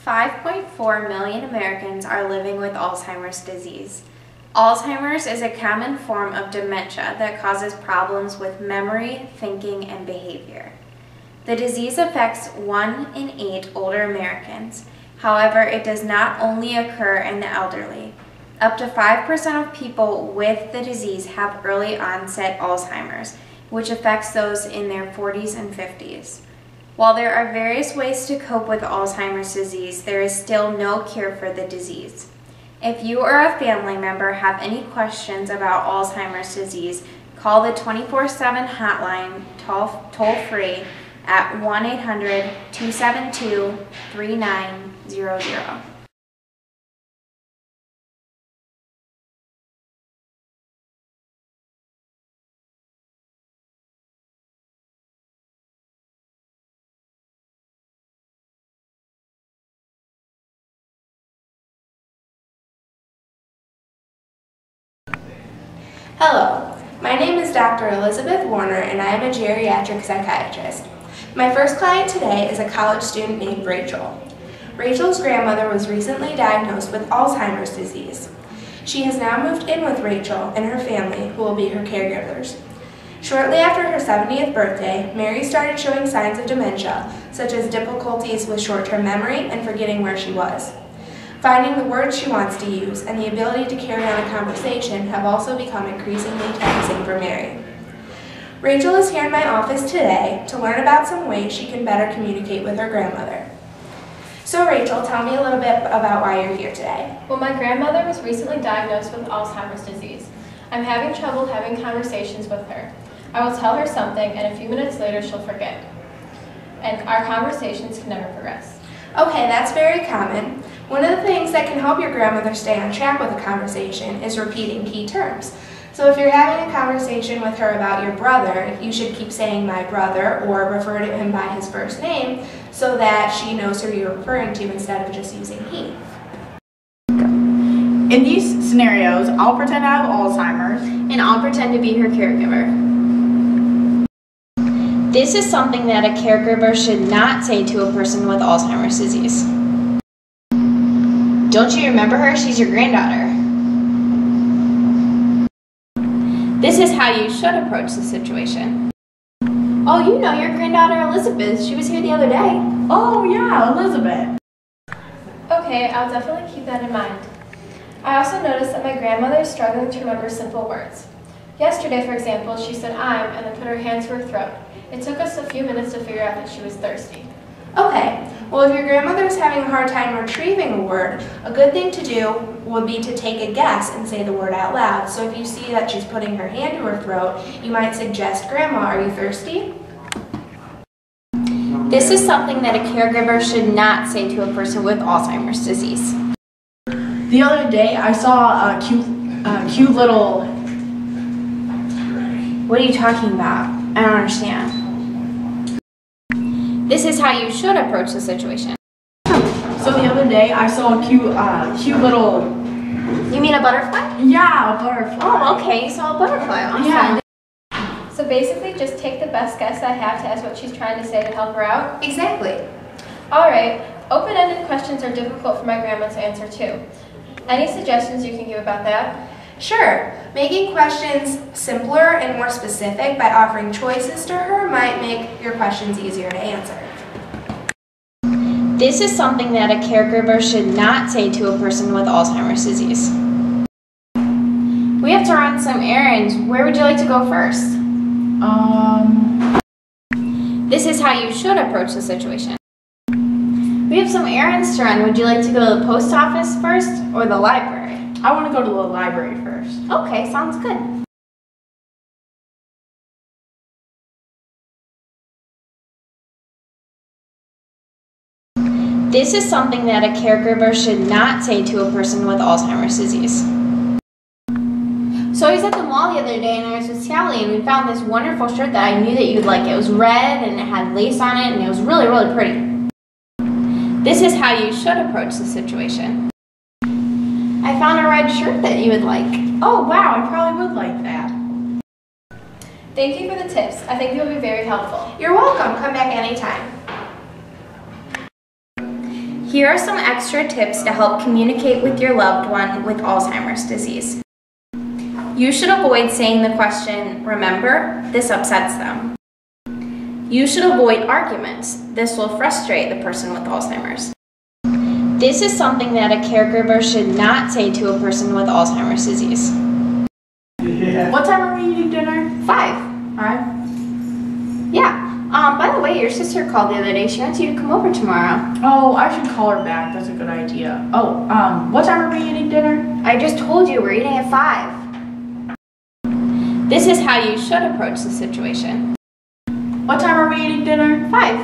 5.4 million Americans are living with Alzheimer's disease. Alzheimer's is a common form of dementia that causes problems with memory, thinking, and behavior. The disease affects 1 in 8 older Americans. However, it does not only occur in the elderly. Up to 5% of people with the disease have early onset Alzheimer's, which affects those in their 40s and 50s. While there are various ways to cope with Alzheimer's disease, there is still no cure for the disease. If you or a family member have any questions about Alzheimer's disease, call the 24/7 hotline toll-free at 1-800-272-3900. Hello, my name is Dr. Elizabeth Warner and I am a geriatric psychiatrist. My first client today is a college student named Rachel. Rachel's grandmother was recently diagnosed with Alzheimer's disease. She has now moved in with Rachel and her family, who will be her caregivers. Shortly after her 70th birthday, Mary started showing signs of dementia, such as difficulties with short-term memory and forgetting where she was. Finding the words she wants to use and the ability to carry on a conversation have also become increasingly taxing for Mary. Rachel is here in my office today to learn about some ways she can better communicate with her grandmother. So Rachel, tell me a little bit about why you're here today. Well, my grandmother was recently diagnosed with Alzheimer's disease. I'm having trouble having conversations with her. I will tell her something and a few minutes later she'll forget. And our conversations can never progress. Okay, that's very common. One of the things that can help your grandmother stay on track with a conversation is repeating key terms. So if you're having a conversation with her about your brother, you should keep saying my brother or refer to him by his first name so that she knows who you're referring to instead of just using he. In these scenarios, I'll pretend I have Alzheimer's And I'll pretend to be her caregiver. This is something that a caregiver should not say to a person with Alzheimer's disease. Don't you remember her? She's your granddaughter. This is how you should approach the situation. Oh, you know your granddaughter Elizabeth. She was here the other day. Oh yeah, Elizabeth. Okay, I'll definitely keep that in mind. I also noticed that my grandmother is struggling to remember simple words. Yesterday, for example, she said I'm and then put her hand to her throat. It took us a few minutes to figure out that she was thirsty. Okay, well if your grandmother is having a hard time retrieving a word, a good thing to do would be to take a guess and say the word out loud. So if you see that she's putting her hand to her throat, you might suggest, Grandma, are you thirsty? This is something that a caregiver should not say to a person with Alzheimer's disease. The other day, I saw a cute little... What are you talking about? I don't understand. This is how you should approach the situation. So the other day, I saw a cute little... You mean a butterfly? Yeah, a butterfly. Oh, okay, you saw a butterfly. Awesome. Yeah. So basically, just take the best guess I have to ask what she's trying to say to help her out? Exactly. Alright, open-ended questions are difficult for my grandma to answer too. Any suggestions you can give about that? Sure. Making questions simpler and more specific by offering choices to her might make your questions easier to answer. This is something that a caregiver should not say to a person with Alzheimer's disease. We have to run some errands. Where would you like to go first? This is how you should approach the situation. We have some errands to run. Would you like to go to the post office first or the library? I want to go to the library first. Okay, sounds good. This is something that a caregiver should not say to a person with Alzheimer's disease. So I was at the mall the other day and I was with Sally and we found this wonderful shirt that I knew that you'd like. It was red and it had lace on it and it was really, really pretty. This is how you should approach the situation. I found a red shirt that you would like. Oh wow, I probably would like that. Thank you for the tips. I think they will be very helpful. You're welcome. Come back anytime. Here are some extra tips to help communicate with your loved one with Alzheimer's disease. You should avoid saying the question, "Remember?" This upsets them. You should avoid arguments. This will frustrate the person with Alzheimer's. This is something that a caregiver should not say to a person with Alzheimer's disease. Yeah. What time are we eating dinner? 5. 5? Yeah. By the way, your sister called the other day. She wants you to come over tomorrow. Oh, I should call her back. That's a good idea. Oh, what time are we eating dinner? I just told you we're eating at 5. This is how you should approach the situation. What time are we eating dinner? 5.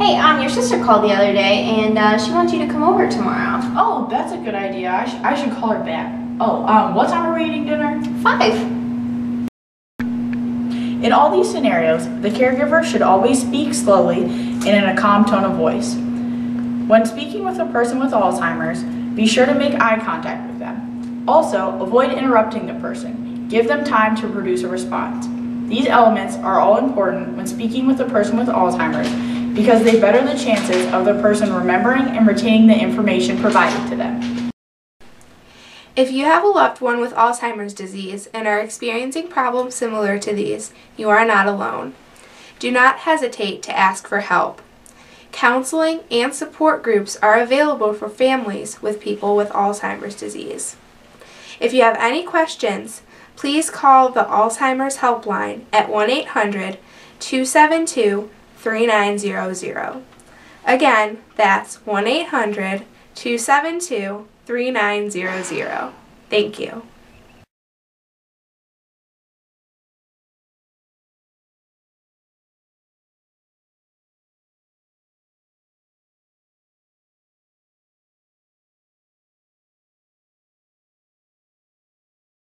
Hey, your sister called the other day and she wants you to come over tomorrow. Oh, that's a good idea. I should call her back. Oh, what time are we eating dinner? 5. In all these scenarios, the caregiver should always speak slowly and in a calm tone of voice. When speaking with a person with Alzheimer's, be sure to make eye contact with them. Also, avoid interrupting the person. Give them time to produce a response. These elements are all important when speaking with a person with Alzheimer's because they better the chances of the person remembering and retaining the information provided to them. If you have a loved one with Alzheimer's disease and are experiencing problems similar to these, you are not alone. Do not hesitate to ask for help. Counseling and support groups are available for families with people with Alzheimer's disease. If you have any questions, please call the Alzheimer's helpline at 1-800-272-3900. Again, that's 1-800-272-3900. Thank you.